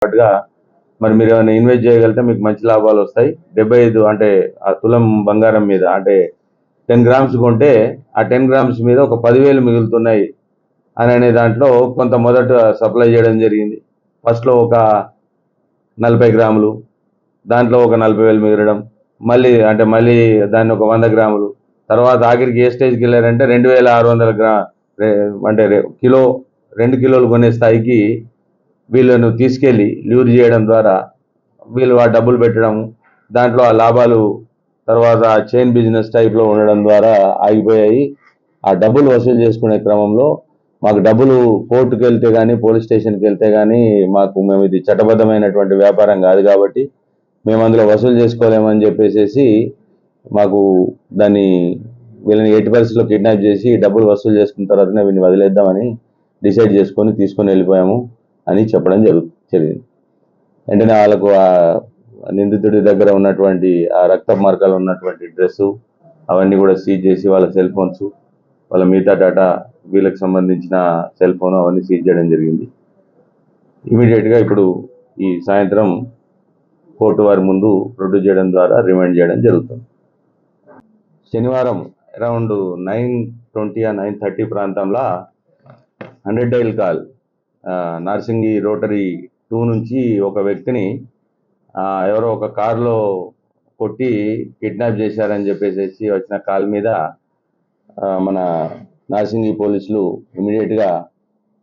పాటుగా మరి మీరు ఏమైనా ఇన్వెస్ట్ చేయగలిగితే మీకు మంచి లాభాలు వస్తాయి. 75 అంటే ఆ తులం బంగారం మీద అంటే 10 గ్రామ్స్ కొంటే ఆ 10 గ్రామ్స్ మీద ఒక 10,000 మిగులుతున్నాయి అనే దాంట్లో కొంత మొదట సప్లై చేయడం జరిగింది. ఫస్ట్లో ఒక 40 గ్రాములు, దాంట్లో ఒక 40,000 మిగలడం, మళ్ళీ దాన్ని ఒక 100 గ్రాములు, తర్వాత ఆఖరికి ఏ స్టేజ్కి వెళ్ళారంటే 2,600 అంటే కిలో 2 కిలోలు కొనే స్థాయికి వీళ్ళను తీసుకెళ్ళి ల్యూర్ చేయడం ద్వారా వీళ్ళు ఆ డబ్బులు పెట్టడం, దాంట్లో ఆ లాభాలు తర్వాత చైన్ బిజినెస్ టైప్లో ఉండడం ద్వారా ఆగిపోయాయి. ఆ డబ్బులు వసూలు చేసుకునే క్రమంలో మాకు డబ్బులు కోర్టుకు వెళ్తే కానీ పోలీస్ స్టేషన్కి వెళ్తే కానీ మేము ఇది చట్టబద్ధమైనటువంటి వ్యాపారం కాదు కాబట్టి మేము అందులో వసూలు చేసుకోలేమని చెప్పేసి మాకు వీళ్ళని ఎట్టి పరిస్థితుల్లో కిడ్నాప్ చేసి డబ్బులు వసూలు చేసుకున్న తర్వాతనే వీళ్ళని వదిలేద్దామని డిసైడ్ చేసుకొని తీసుకొని వెళ్ళిపోయాము అని చెప్పడం జరిగింది. వెంటనే వాళ్ళకు ఆ నిందితుడి దగ్గర ఉన్నటువంటి ఆ రక్త మార్గాలు ఉన్నటువంటి డ్రెస్సు అవన్నీ కూడా సీజ్ చేసి వాళ్ళ సెల్ ఫోన్స్, వాళ్ళ మిగతా డేటా, వీళ్ళకి సంబంధించిన సెల్ ఫోన్ అవన్నీ సీజ్ చేయడం జరిగింది. ఇమీడియట్గా ఇప్పుడు ఈ సాయంత్రం కోర్టు వారి ముందు ప్రొడ్యూస్ చేయడం ద్వారా రిమాండ్ చేయడం జరుగుతుంది. శనివారం అరౌండ్ 9:20 ఆ 9:30 ప్రాంతంలో 100 డైల్ కాల్ నార్సింగి రోటరీ 2 నుంచి ఒక వ్యక్తిని ఎవరో ఒక కారులో కొట్టి కిడ్నాప్ చేశారని చెప్పేసి వచ్చిన కాల్ మీద మన నార్సింగి పోలీసులు ఇమీడియట్గా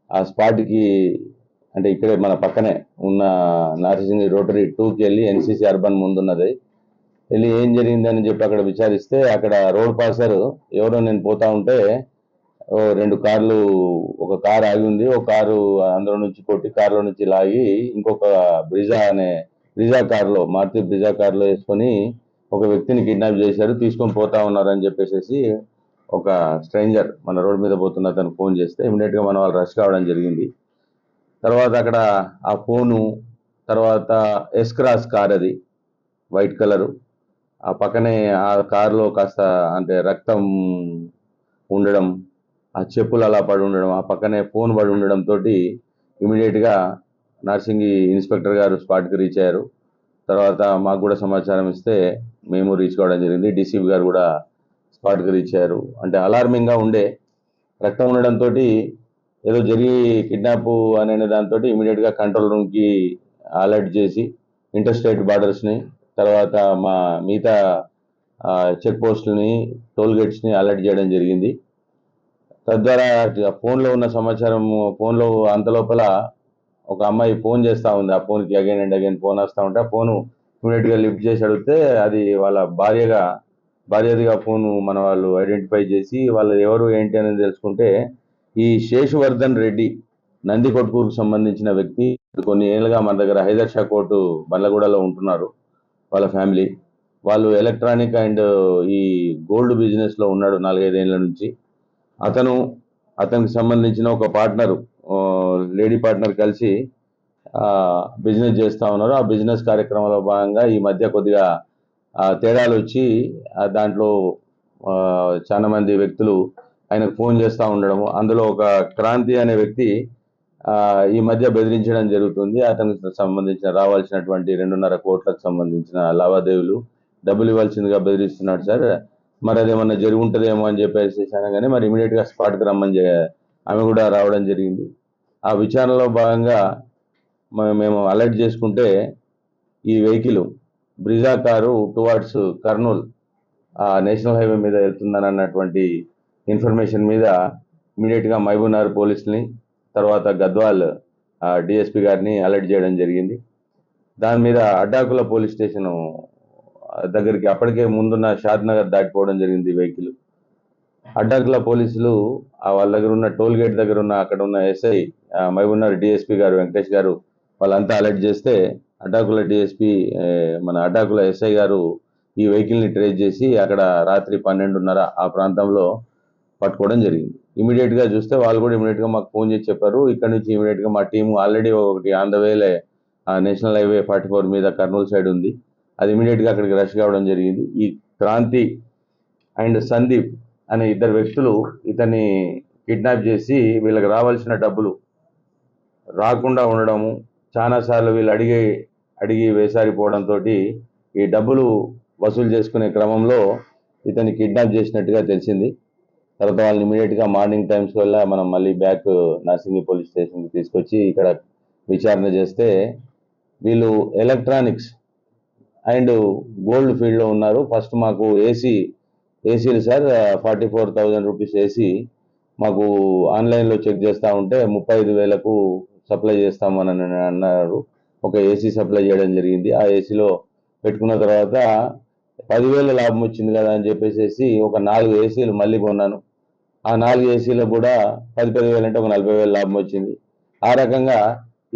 ఆ స్పాట్కి, అంటే ఇక్కడే మన పక్కనే ఉన్న నార్సింగి రోటరీ 2కి వెళ్ళి ఎన్సీసీ అర్బన్ ముందున్నది వెళ్ళి ఏం జరిగిందని చెప్పి అక్కడ విచారిస్తే అక్కడ రోడ్ పాసర్ ఎవరో నేను పోతా ఉంటే 2 కార్లు, ఒక కారు ఆగి ఉంది, ఒక కారు అందులో నుంచి కొట్టి కారులో నుంచి లాగి ఇంకొక బ్రిజా కారులో, మారుతి బ్రిజా కారులో వేసుకొని ఒక వ్యక్తిని కిడ్నాప్ చేశారు, తీసుకొని పోతా ఉన్నారని చెప్పేసి ఒక స్ట్రేంజర్ మన రోడ్ మీద పోతున్న అతను ఫోన్ చేస్తే ఇమీడియట్గా మన వాళ్ళు రష్ కావడం జరిగింది. తర్వాత అక్కడ ఆ ఫోను, తర్వాత ఎస్ క్రాస్ కార్, అది వైట్ కలరు, ఆ పక్కనే ఆ కారులో కాస్త అంటే రక్తం ఉండడం, ఆ చెప్పులు అలా పడి ఉండడం, ఆ పక్కనే ఫోన్ పడి ఉండడంతో ఇమీడియట్గా నార్సింగి ఇన్స్పెక్టర్ గారు స్పాట్కి రీచ్ అయ్యారు. తర్వాత మాకు కూడా సమాచారం ఇస్తే మేము రీచ్ కావడం జరిగింది. డీసీపీ గారు కూడా స్పాట్కి రీచ్ అయ్యారు. అంటే అలార్మింగ్గా ఉండే రక్తం ఉండడంతో ఏదో జరిగి కిడ్నాప్ అనే దాంతో ఇమీడియట్గా కంట్రోల్ రూమ్కి అలర్ట్ చేసి ఇంటర్ స్టేట్ బార్డర్స్ని, తర్వాత మా మిగతా చెక్ పోస్టులని, టోల్ గేట్స్ని అలర్ట్ చేయడం జరిగింది. తద్వారా ఫోన్లో ఉన్న సమాచారం, ఫోన్లో అంతలోపల ఒక అమ్మాయి ఫోన్ చేస్తూ ఉంది, ఆ ఫోన్కి అగైన్ అండ్ అగైన్ ఫోన్ వస్తూ ఉంటే ఆ ఫోను ఇమీడియట్గా లిఫ్ట్ చేసి అడిగితే అది వాళ్ళ భార్యదిగా ఫోను మన వాళ్ళు ఐడెంటిఫై చేసి వాళ్ళు ఎవరు ఏంటి అనేది తెలుసుకుంటే ఈ శేషువర్ధన్ రెడ్డి నందికొట్కూరుకు సంబంధించిన వ్యక్తి, కొన్ని ఏళ్ళుగా మన దగ్గర హైదర్ షా కోర్టు బండ్లగూడలో ఉంటున్నారు. వాళ్ళ ఫ్యామిలీ వాళ్ళు ఎలక్ట్రానిక్ అండ్ ఈ గోల్డ్ బిజినెస్లో ఉన్నాడు 4-5 ఏళ్ళ నుంచి. అతనికి సంబంధించిన ఒక పార్ట్నరు, లేడీ పార్ట్నర్ కలిసి బిజినెస్ చేస్తూ ఉన్నారు. ఆ బిజినెస్ కార్యక్రమంలో భాగంగా ఈ మధ్య కొద్దిగా తేడాలు వచ్చి దాంట్లో చాలా మంది వ్యక్తులు ఆయనకు ఫోన్ చేస్తూ ఉండడము, అందులో ఒక క్రాంతి అనే వ్యక్తి ఈ మధ్య బెదిరించడం జరుగుతుంది. అతనికి సంబంధించిన రావాల్సినటువంటి 2.5 కోట్లకు సంబంధించిన లావాదేవీలు డబ్బులు ఇవ్వాల్సిందిగా బెదిరిస్తున్నాడు సార్, మరి అదేమన్నా జరిగి ఉంటుందేమో అని చెప్పేసి అనగానే మరి ఇమీడియట్గా స్పాట్కి రమ్మని ఆమె కూడా రావడం జరిగింది. ఆ విచారణలో భాగంగా మేము అలర్ట్ చేసుకుంటే ఈ vehicle Brezza car towards Kurnool national highway మీద వెళ్తుందని అన్నటువంటి ఇన్ఫర్మేషన్ మీద ఇమీడియట్గా మహబూబ్నగర్ పోలీసుని, తర్వాత గద్వాల్ డిఎస్పీ గారిని అలర్ట్ చేయడం జరిగింది. దాని మీద అడ్డాకుల పోలీస్ స్టేషన్ దగ్గరికి అప్పటికే ముందున్న షాద్ నగర్ దాటిపోవడం జరిగింది వెహికల్. అడ్డాకుల పోలీసులు వాళ్ళ దగ్గర ఉన్న టోల్ గేట్ దగ్గర ఉన్న అక్కడ ఉన్న ఎస్ఐ మహబూబ్నగర్ డిఎస్పీ గారు వెంకటేష్ గారు వాళ్ళంతా అలర్ట్ చేస్తే అడ్డాకుల డిఎస్పీ మన అడ్డాకుల ఎస్ఐ గారు ఈ వెహికల్ని ట్రేస్ చేసి అక్కడ రాత్రి 12:30 ఆ ప్రాంతంలో పట్టుకోవడం జరిగింది. ఇమీడియట్గా చూస్తే వాళ్ళు కూడా ఇమీడియట్గా మాకు ఫోన్ చేసి చెప్పారు. ఇక్కడ నుంచి ఇమీడియట్గా మా టీం ఆల్రెడీ ఒకటి ఆన్ ద వేలే నేషనల్ హైవే 44 మీద కర్నూలు సైడ్ ఉంది, అది ఇమీడియట్గా అక్కడికి రష్ కావడం జరిగింది. ఈ క్రాంతి అండ్ సందీప్ అనే 2 వ్యక్తులు ఇతన్ని కిడ్నాప్ చేసి వీళ్ళకి రావాల్సిన డబ్బులు రాకుండా ఉండడము, చాలాసార్లు వీళ్ళు అడిగి వేసారిపోవడంతో ఈ డబ్బులు వసూలు చేసుకునే క్రమంలో ఇతన్ని కిడ్నాప్ చేసినట్టుగా తెలిసింది. తర్వాత వాళ్ళని ఇమీడియట్గా మార్నింగ్ టైమ్స్ వల్ల మనం మళ్ళీ బ్యాక్ నార్సింగి పోలీస్ స్టేషన్కి తీసుకొచ్చి ఇక్కడ విచారణ చేస్తే వీళ్ళు ఎలక్ట్రానిక్స్ అండ్ గోల్డ్ ఫీల్డ్లో ఉన్నారు. ఫస్ట్ మాకు ఏసీలు సార్ 44,000 రూపీస్ ఏసీ మాకు ఆన్లైన్లో చెక్ చేస్తూ ఉంటే 35,000కు సప్లై చేస్తామని అన్నారు. ఒక ఏసీ సప్లై చేయడం జరిగింది. ఆ ఏసీలో పెట్టుకున్న తర్వాత 10,000 లాభం వచ్చింది కదా అని చెప్పేసి ఒక 4 ఏసీలు మళ్ళీ కొన్నాను. ఆ 4 ఏసీలో కూడా 10,000 అంటే ఒక 40,000 లాభం వచ్చింది. ఆ రకంగా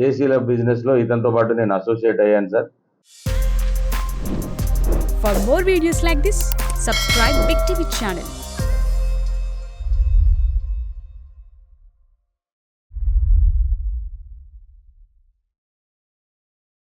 ఏసీల బిజినెస్లో ఇతనితో పాటు నేను అసోసియేట్ అయ్యాను sir. For more videos like this, subscribe Big TV channel.